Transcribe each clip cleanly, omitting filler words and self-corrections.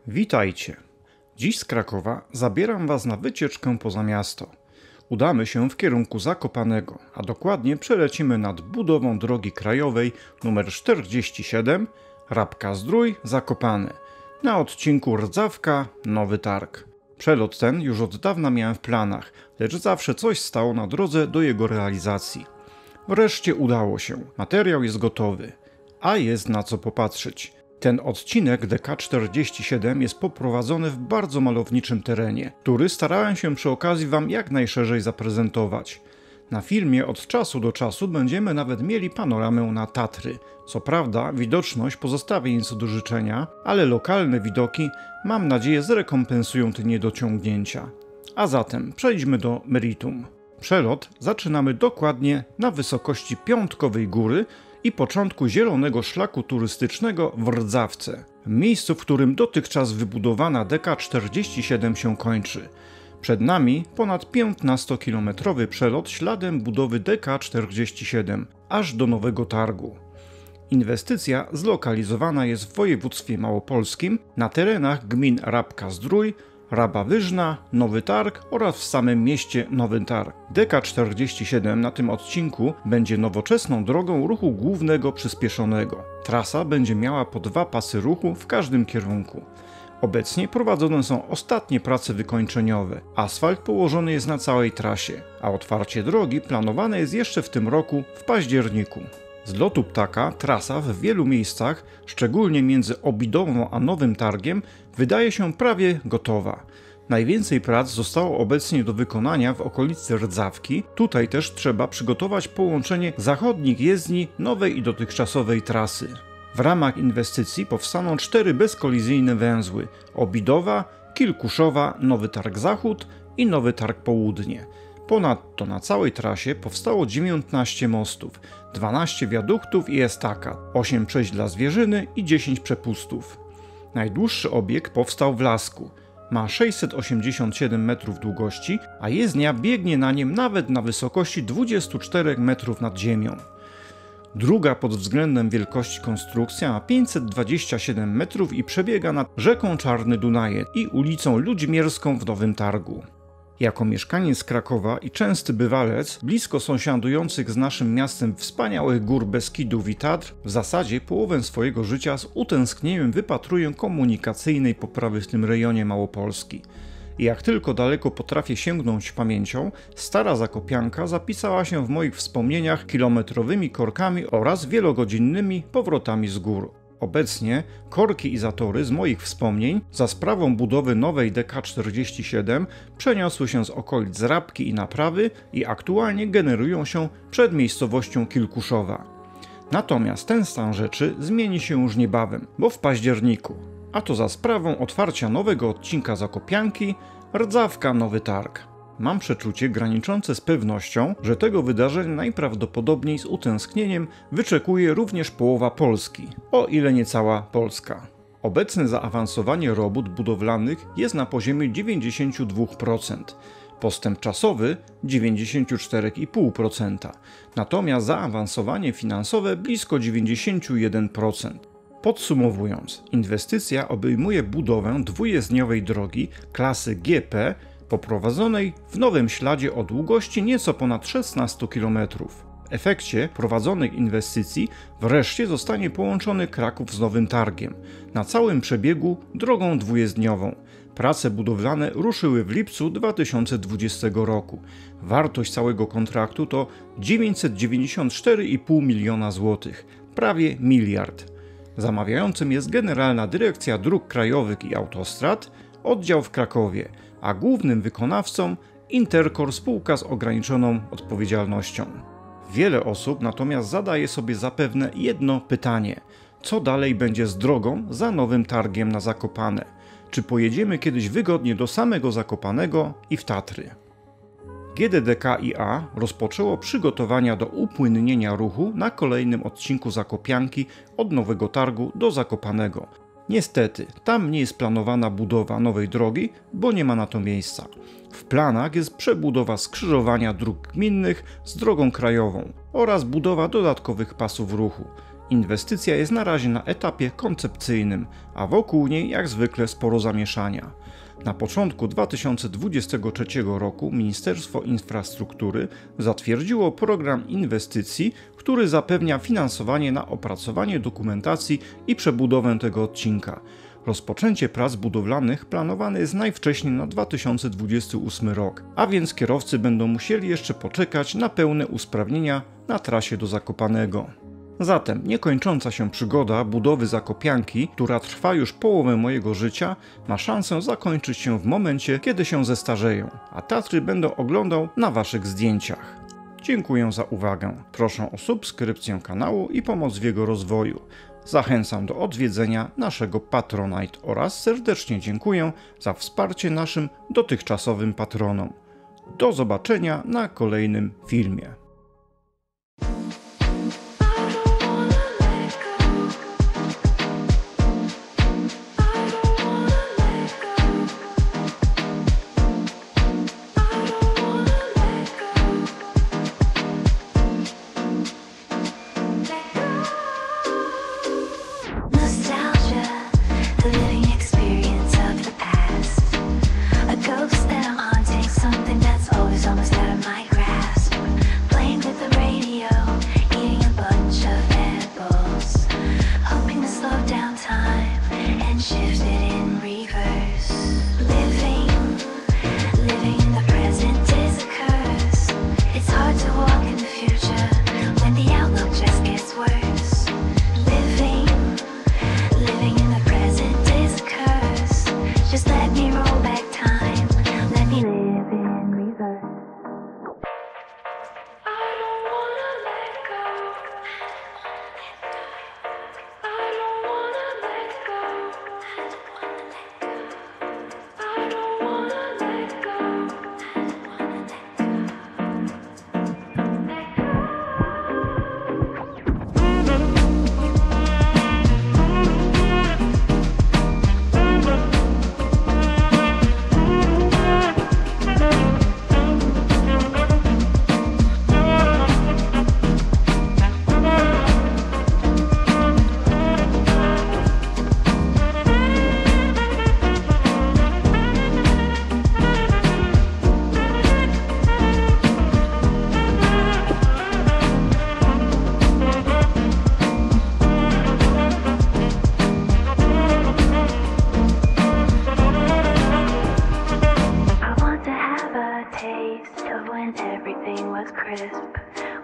Witajcie! Dziś z Krakowa zabieram Was na wycieczkę poza miasto. Udamy się w kierunku Zakopanego, a dokładnie przelecimy nad budową drogi krajowej nr 47 Rabka-Zdrój - Zakopane na odcinku Rdzawka-Nowy Targ. Przelot ten już od dawna miałem w planach, lecz zawsze coś stało na drodze do jego realizacji. Wreszcie udało się, materiał jest gotowy, a jest na co popatrzeć. Ten odcinek DK47 jest poprowadzony w bardzo malowniczym terenie, który starałem się przy okazji Wam jak najszerzej zaprezentować. Na filmie od czasu do czasu będziemy nawet mieli panoramę na Tatry. Co prawda widoczność pozostawi nieco do życzenia, ale lokalne widoki, mam nadzieję, zrekompensują te niedociągnięcia. A zatem przejdźmy do meritum. Przelot zaczynamy dokładnie na wysokości Piątkowej Góry i początku zielonego szlaku turystycznego w Rdzawce, miejscu, w którym dotychczas wybudowana DK47 się kończy. Przed nami ponad 15-kilometrowy przelot śladem budowy DK47 aż do Nowego Targu. Inwestycja zlokalizowana jest w województwie małopolskim na terenach gmin Rabka-Zdrój, Raba Wyżna, Nowy Targ oraz w samym mieście Nowy Targ. DK47 na tym odcinku będzie nowoczesną drogą ruchu głównego przyspieszonego. Trasa będzie miała po 2 pasy ruchu w każdym kierunku. Obecnie prowadzone są ostatnie prace wykończeniowe. Asfalt położony jest na całej trasie, a otwarcie drogi planowane jest jeszcze w tym roku w październiku. Z lotu ptaka trasa w wielu miejscach, szczególnie między Obidową a Nowym Targiem, wydaje się prawie gotowa. Najwięcej prac zostało obecnie do wykonania w okolicy Rdzawki. Tutaj też trzeba przygotować połączenie zachodnich jezdni nowej i dotychczasowej trasy. W ramach inwestycji powstaną 4 bezkolizyjne węzły: Obidowa, Kilkuszowa, Nowy Targ Zachód i Nowy Targ Południe. Ponadto na całej trasie powstało 19 mostów, 12 wiaduktów i estakat, 8 przejść dla zwierzyny i 10 przepustów. Najdłuższy obiekt powstał w Lasku. Ma 687 metrów długości, a jezdnia biegnie na nim nawet na wysokości 24 metrów nad ziemią. Druga pod względem wielkości konstrukcja ma 527 metrów i przebiega nad rzeką Czarny Dunaje i ulicą Ludzimierską w Nowym Targu. Jako mieszkaniec Krakowa i częsty bywalec blisko sąsiadujących z naszym miastem wspaniałych gór Beskidów i Tatr, w zasadzie połowę swojego życia z utęsknieniem wypatruję komunikacyjnej poprawy w tym rejonie Małopolski. I jak tylko daleko potrafię sięgnąć pamięcią, stara zakopianka zapisała się w moich wspomnieniach kilometrowymi korkami oraz wielogodzinnymi powrotami z gór. Obecnie korki i zatory z moich wspomnień za sprawą budowy nowej DK47 przeniosły się z okolic Rabki i Naprawy i aktualnie generują się przed miejscowością Kilkuszowa. Natomiast ten stan rzeczy zmieni się już niebawem, bo w październiku, a to za sprawą otwarcia nowego odcinka Zakopianki Rdzawka-Nowy Targ. Mam przeczucie graniczące z pewnością, że tego wydarzenia najprawdopodobniej z utęsknieniem wyczekuje również połowa Polski, o ile nie cała Polska. Obecne zaawansowanie robót budowlanych jest na poziomie 92%, postęp czasowy 94,5%, natomiast zaawansowanie finansowe blisko 91%. Podsumowując, inwestycja obejmuje budowę dwujezdniowej drogi klasy GP poprowadzonej w nowym śladzie o długości nieco ponad 16 km. W efekcie prowadzonych inwestycji wreszcie zostanie połączony Kraków z Nowym Targiem na całym przebiegu drogą dwujezdniową. Prace budowlane ruszyły w lipcu 2020 roku. Wartość całego kontraktu to 994,5 miliona złotych, prawie miliard. Zamawiającym jest Generalna Dyrekcja Dróg Krajowych i Autostrad, oddział w Krakowie, a głównym wykonawcą Intercor spółka z ograniczoną odpowiedzialnością. Wiele osób natomiast zadaje sobie zapewne jedno pytanie: co dalej będzie z drogą za Nowym Targiem na Zakopane? Czy pojedziemy kiedyś wygodnie do samego Zakopanego i w Tatry? GDDKiA rozpoczęło przygotowania do upłynnienia ruchu na kolejnym odcinku Zakopianki od Nowego Targu do Zakopanego. Niestety, tam nie jest planowana budowa nowej drogi, bo nie ma na to miejsca. W planach jest przebudowa skrzyżowania dróg gminnych z drogą krajową oraz budowa dodatkowych pasów ruchu. Inwestycja jest na razie na etapie koncepcyjnym, a wokół niej jak zwykle sporo zamieszania. Na początku 2023 roku Ministerstwo Infrastruktury zatwierdziło program inwestycji, który zapewnia finansowanie na opracowanie dokumentacji i przebudowę tego odcinka. Rozpoczęcie prac budowlanych planowane jest najwcześniej na 2028 rok, a więc kierowcy będą musieli jeszcze poczekać na pełne usprawnienia na trasie do Zakopanego. Zatem niekończąca się przygoda budowy Zakopianki, która trwa już połowę mojego życia, ma szansę zakończyć się w momencie, kiedy się zestarzeję, a Tatry będę oglądał na Waszych zdjęciach. Dziękuję za uwagę. Proszę o subskrypcję kanału i pomoc w jego rozwoju. Zachęcam do odwiedzenia naszego Patronite oraz serdecznie dziękuję za wsparcie naszym dotychczasowym patronom. Do zobaczenia na kolejnym filmie.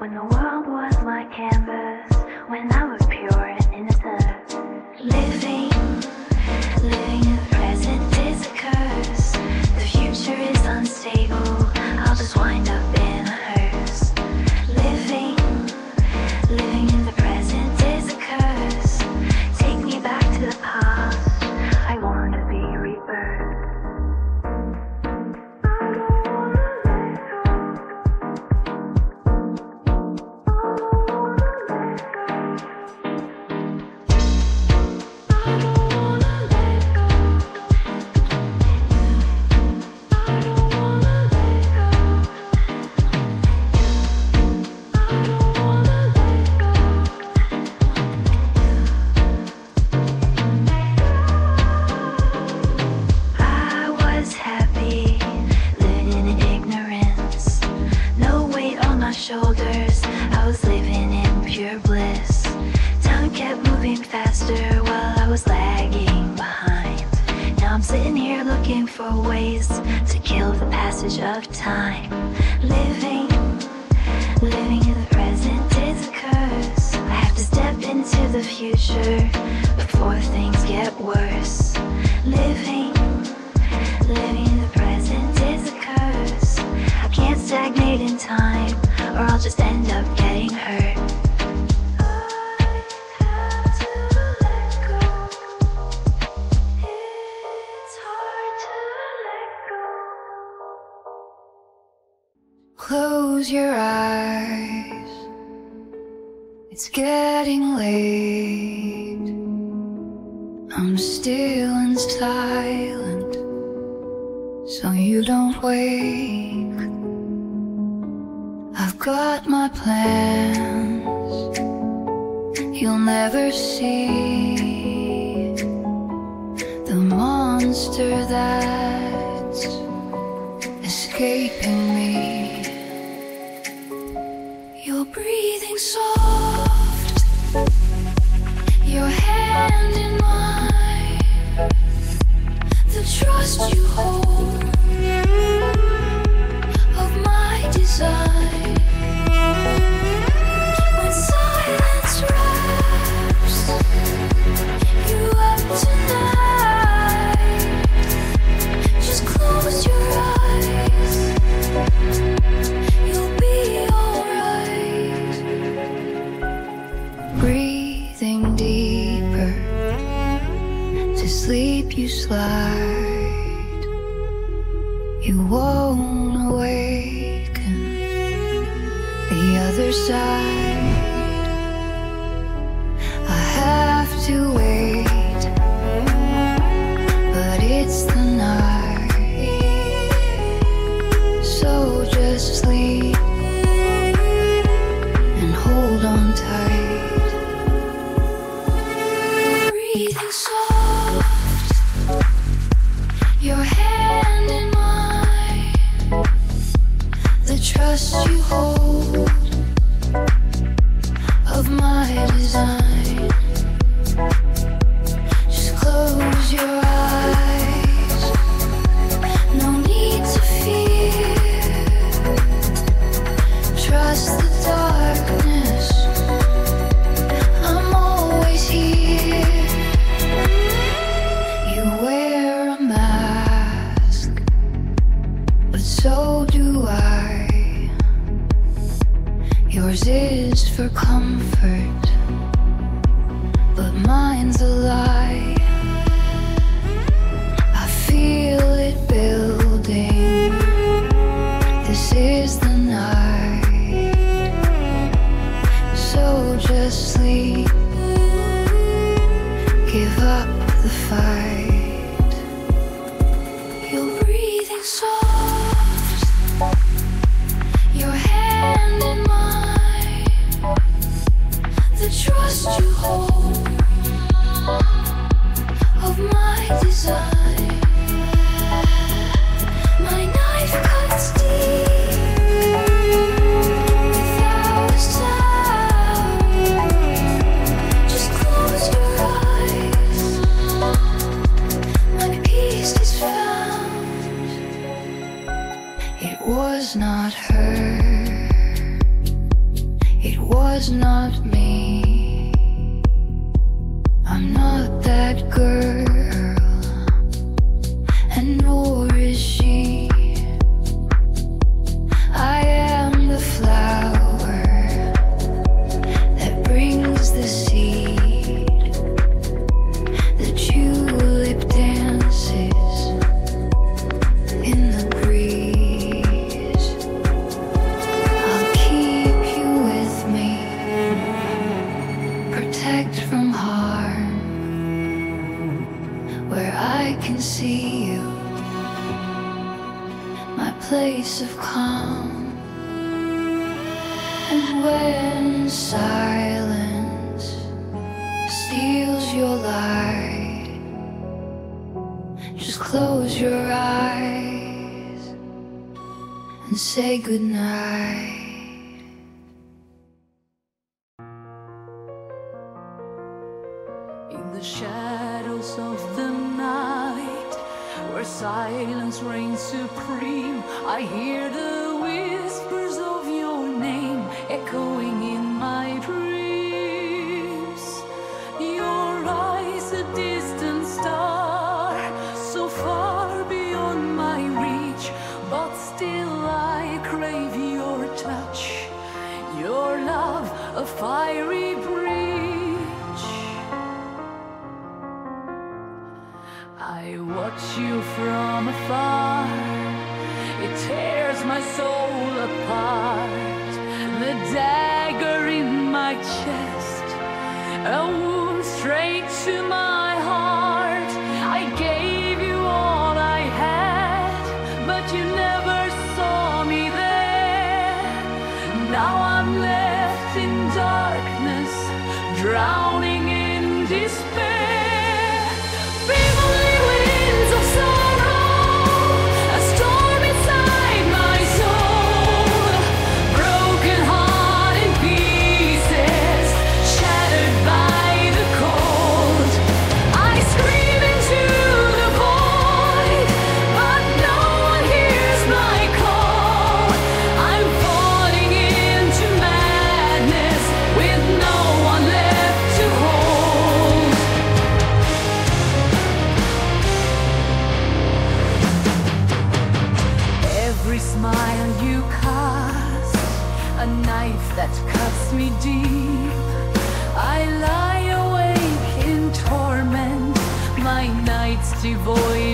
When the world was my canvas, when I was pure and innocent. Living in the present is a curse. The future is unstable, I'll just wind up in a hearse. Living in the present is a curse. Take me back to the past, I want to be rebirthed. Shoulders, I was living in pure bliss. Time kept moving faster while I was lagging behind. Now I'm sitting here looking for ways to kill the passage of time. Living in the present is a curse. I have to step into the future before things get worse. Living in the present is a curse. I can't stagnate in time, or I'll just end up getting hurt. I have to let go. It's hard to let go. Close your eyes. It's getting late. I'm still and silent, so you don't wake. I've got my plans, You'll never see the monster that's escaping me. You're breathing soft, your hand in mine, the trust you hold of my design. When silence wraps you up tonight, just close your eyes, you'll be alright. Breathing deeper, to sleep you slide. You won't awaken the other side. I have to wait, but it's the night, so just sleep and hold on tight. Breathing soft, your hand in mine, the trust you hold of my design. Just close your eyes, no need to fear. Trust the darkness, I'm always here. You wear a mask, but so do I. Yours is for comfort, but mine's a lie. I feel it building, this is the night, so just sleep, give up the fight. You're breathing soft, your hand in mine, the trust you hold of my design. My knife cuts deep without a sound. Just close your eyes, my peace is found. It was not her, it was not me. I'm not that girl, and nor is she. I am the flower that brings the seed. The tulip dances in the breeze. I'll keep you with me, protect from harm, where I can see you, my place of calm. And when silence steals your light, just close your eyes and say goodnight. In the shadows of the night, where silence reigns supreme, I hear the whispers of your name echoing in my dreams. Your eyes, a distant star, so far beyond my reach, but still I crave your touch, your love, a fiery breach. I watch you from afar, it tears my soul apart. The dagger in my chest, a wound straight to my heart. I gave you all I had, but you never saw me there. Now I'm left in darkness, drowned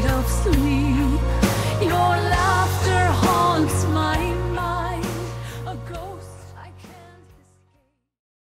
of sleep.